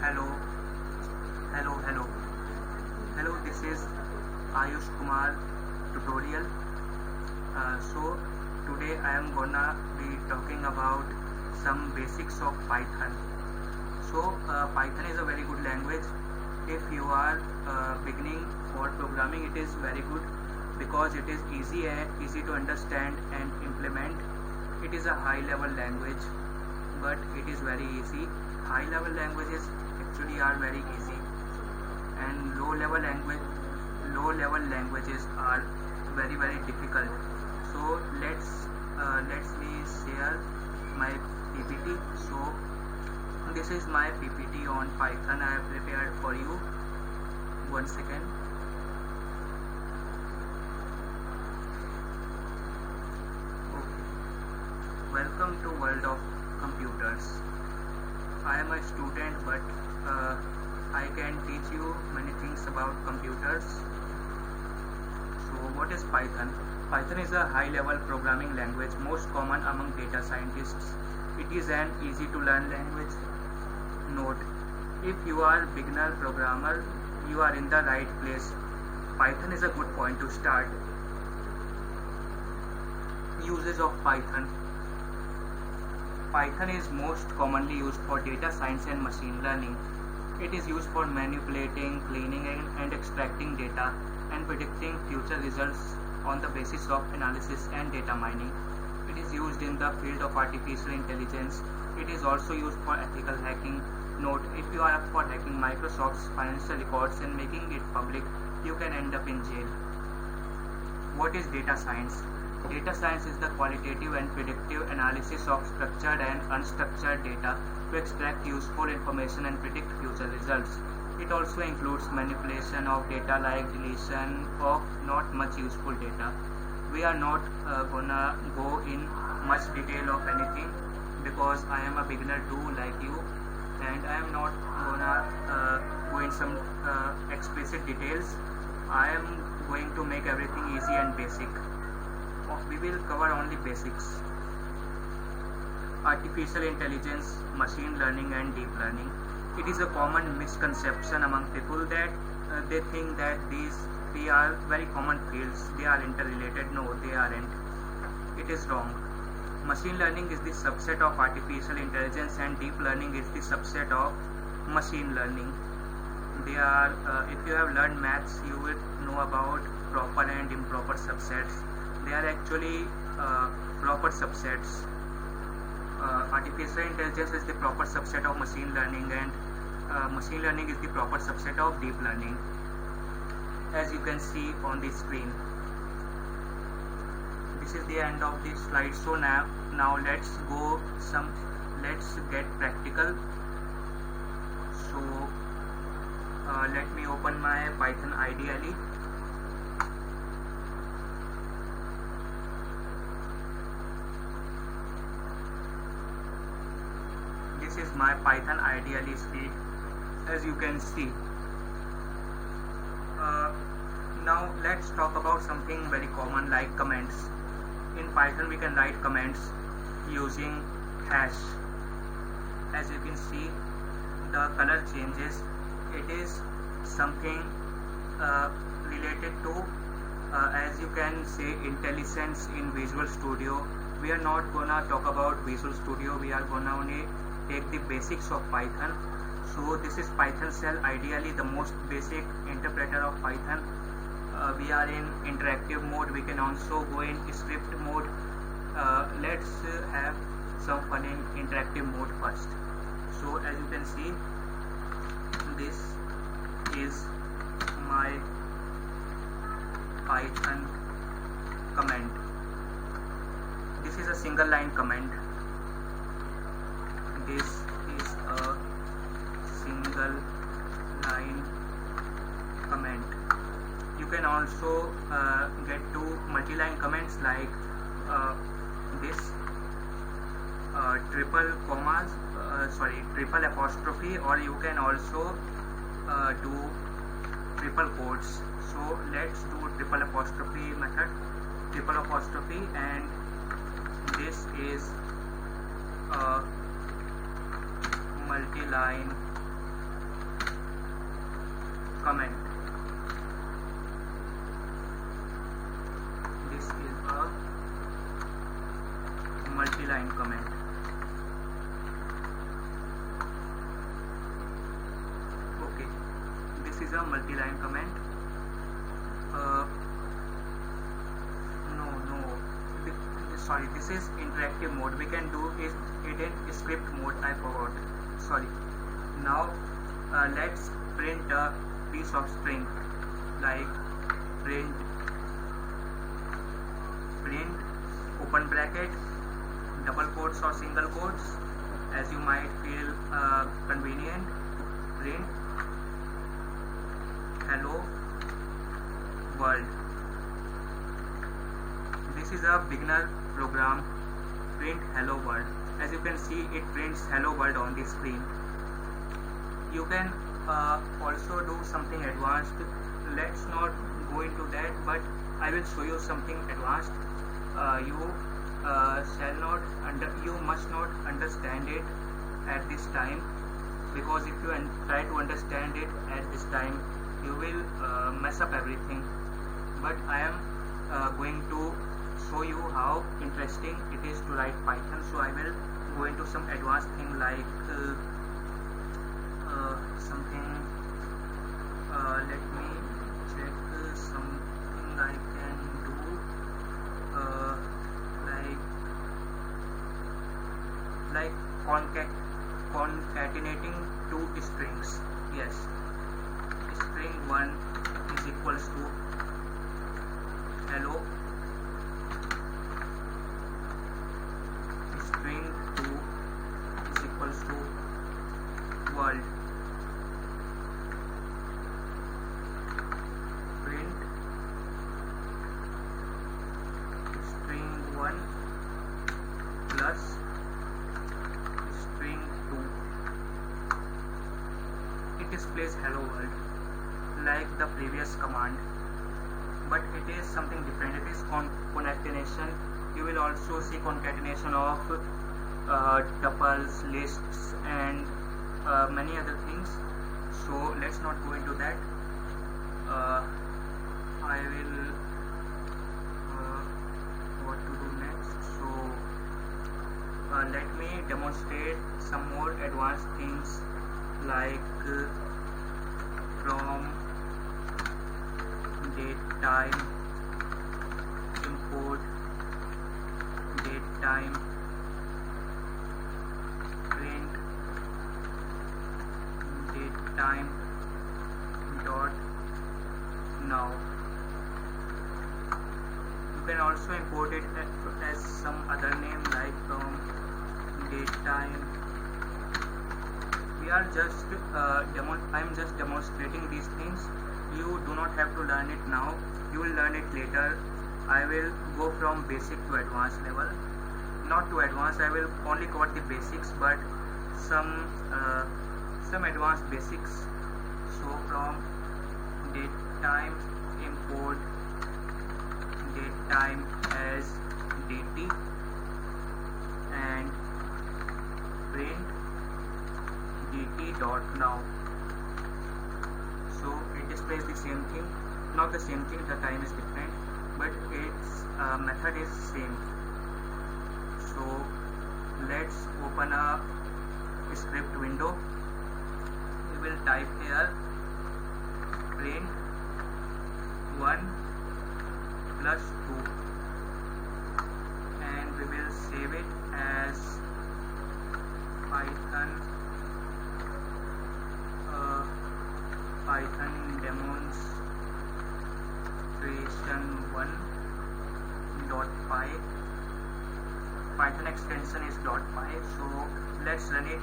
Hello, hello. Hello, this is Ayush Kumar tutorial. So today I am gonna be talking about some basics of Python. Python is a very good language. If you are beginning for programming, it is very good because it is easy to understand and implement. It is a high level language, but it is very easy. High level languages actually are very easy, and low level languages are very difficult. So let's me share my PPT. So this is my PPT on Python I have prepared for you. 1 second. Okay. Welcome to world of computers. I am a student, but I can teach you many things about computers. So what is Python? Python is a high-level programming language most common among data scientists. It is an easy-to-learn language. Note: if you are beginner programmer, you are in the right place. Python is a good point to start. Uses of Python. Python is most commonly used for data science and machine learning. It is used for manipulating, cleaning and extracting data and predicting future results on the basis of analysis and data mining. It is used in the field of artificial intelligence. It is also used for ethical hacking. Note: if you are up for hacking Microsoft's financial records and making it public, you can end up in jail. What is data science? Data science is the qualitative and predictive analysis of structured and unstructured data to extract useful information and predict future results. It also includes manipulation of data like deletion of not much useful data. We are not gonna go in much detail of anything because I am a beginner too like you, and I am not gonna go in some explicit details. I am going to make everything easy and basic. We will cover only basics. Artificial intelligence, machine learning and deep learning. It is a common misconception among people that they think that these three are very common fields. They are interrelated. No, they aren't. It is wrong. Machine learning is the subset of artificial intelligence and deep learning is the subset of machine learning. They are, if you have learned maths, you will know about proper and improper subsets. They are actually proper subsets. Artificial intelligence is the proper subset of machine learning, and machine learning is the proper subset of deep learning, as you can see on the screen. This is the end of this slide. So now let's get practical. So let me open my Python IDE. This is my Python IDE sheet, as you can see. Now let's talk about something very common like comments. In Python we can write comments using hash. As you can see, the color changes. It is something related to, as you can say, IntelliSense in Visual Studio. We are not gonna talk about Visual Studio. We are gonna only take the basics of Python. So this is Python shell, ideally the most basic interpreter of Python. We are in interactive mode. We can also go in script mode. Let's have some fun in interactive mode first. So as you can see, this is my Python comment. This is a single line comment. This is a single line comment. You can also get to multi-line comments like this, triple apostrophe, or you can also do triple quotes. So let's do triple apostrophe method. Triple apostrophe, and this is a multi-line comment. This is a multi-line comment. Okay, this is a multi-line comment. Sorry, this is interactive mode. We can do it in script mode. I forgot. Sorry. Now let's print a piece of string, like print open bracket, double quotes or single quotes, as you might feel convenient. Print hello world. This is a beginner program. Print hello world. As you can see, it prints hello world on the screen. You can also do something advanced. Let's not go into that, but I will show you something advanced. You must not understand it at this time, because if you try to understand it at this time, you will mess up everything. But I am going to show you how interesting it is to write Python. So I will go into some advanced thing, like something. Let me check something I can do, like concatenating two strings. Yes, string 1 is equals to hello, string 2 is equals to world. Print string 1 plus string 2. It displays hello world like the previous command, but it is something different. It is concatenation. You will also see concatenation of tuples, lists, and many other things. So let's not go into that. I will what to do next. So let me demonstrate some more advanced things, like from datetime import datetime, print datetime dot now. You can also import it as some other name, like from datetime. We are just I'm just demonstrating these things. You do not have to learn it now. You will learn it later. I will go from basic to advanced level. Not to advanced, I will only cover the basics, but some advanced basics. So from datetime import datetime as dt and print dt dot now. So it displays the same thing, not the same thing, the time is different, but its method is same. So let's open a script window. We will type here print 1 plus 2, and we will save it as Python demonstration 1.py. Python extension is .py. So let's run it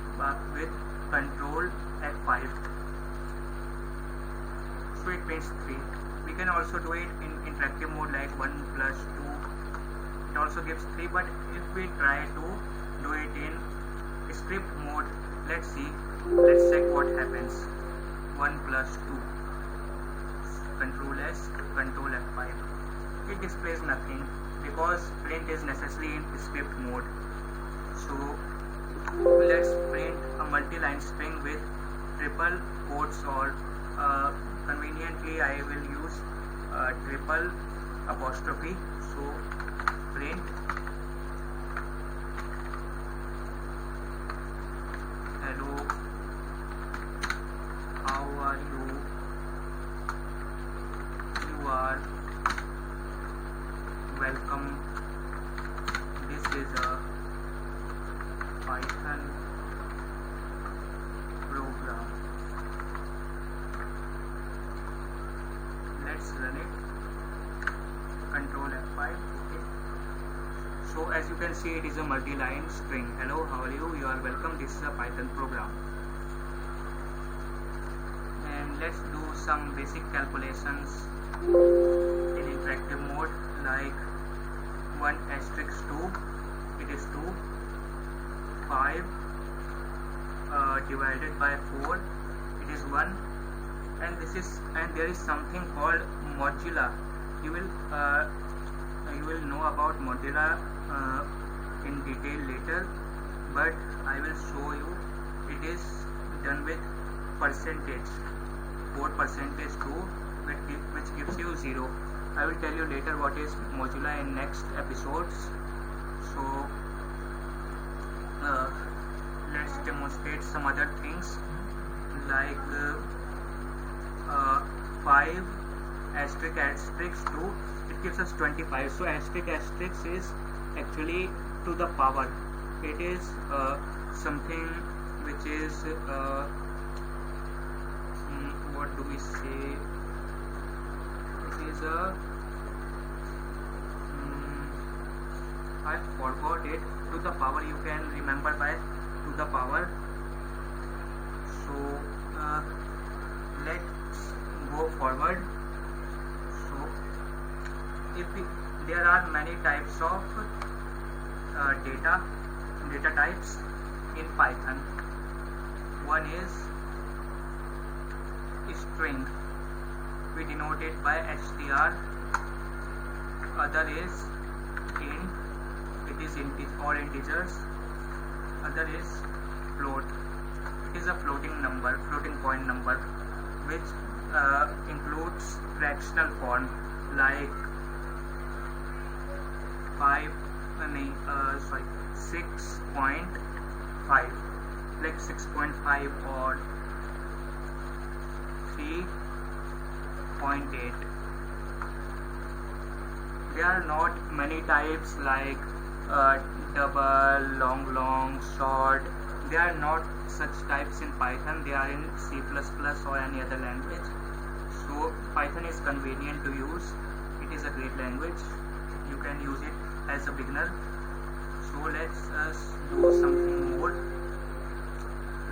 with Control F5. So it prints 3. We can also do it in interactive mode, like 1 plus 2. It also gives 3, but if we try to do it in script mode, let's check what happens. 1 plus 2. Control S, Control F5. It displays nothing because print is necessary in script mode. So let's print a multi-line string with triple quotes or Conveniently I will use triple apostrophe. So print hello, how are you? You are welcome. This is a Python program. Let's run it. Control F5. Okay. So as you can see, it is a multi-line string. Hello, how are you? You are welcome. This is a Python program. And let's do some basic calculations in interactive mode, like 1 asterisk 2, it is 2, 5 divided by 4, it is 1, and there is something called modular. You will know about modular in detail later, but I will show you. It is done with percentage, 4% 2, which gives you 0. I will tell you later what is modular in next episodes. So let's demonstrate some other things, like 5 asterisk 2, it gives us 25. So asterisk is actually to the power. It is something which is what do we say? It is a I forgot it. To the power, you can remember by to the power. So let's go forward. So there are many types of data types in Python. One is string, we denote it by str. Other is int, it is integers. Other is float, it is a floating point number, which includes fractional form like 6.5, like 6.5 or 3.8. There are not many types like double, long, short. There are not such types in Python. They are in C++ or any other language. So Python is convenient to use. It is a great language. You can use it as a beginner. So let's do something more,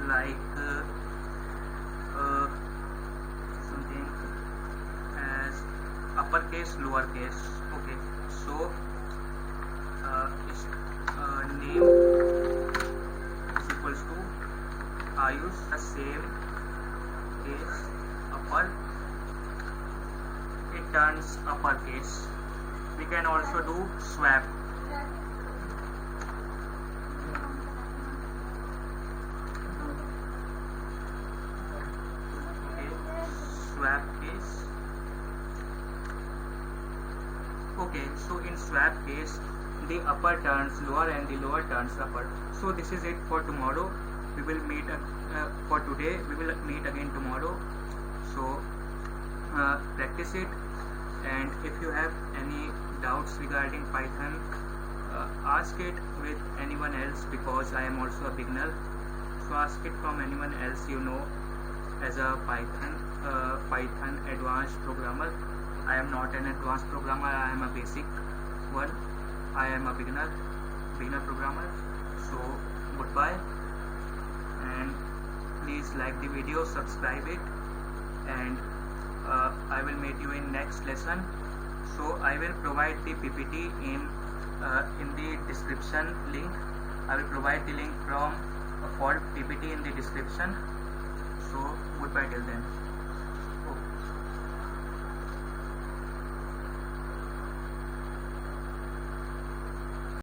like something as uppercase, lowercase. Okay, so name is equals to, I use the same case upper, it turns uppercase. We can also do swap. Swap case. Okay, so in swap case, the upper turns lower and the lower turns upper. So this is it for tomorrow. We will meet for today. We will meet again tomorrow. So practice it, and if you have any doubts regarding Python, ask it with anyone else, because I am also a beginner. So ask it from anyone else you know as a Python advanced programmer. I am not an advanced programmer, I am a basic one. I am a beginner programmer. So goodbye, and please like the video, subscribe it, and I will meet you in next lesson. So I will provide the PPT in the description link. I will provide the link for PPT in the description. So goodbye till then.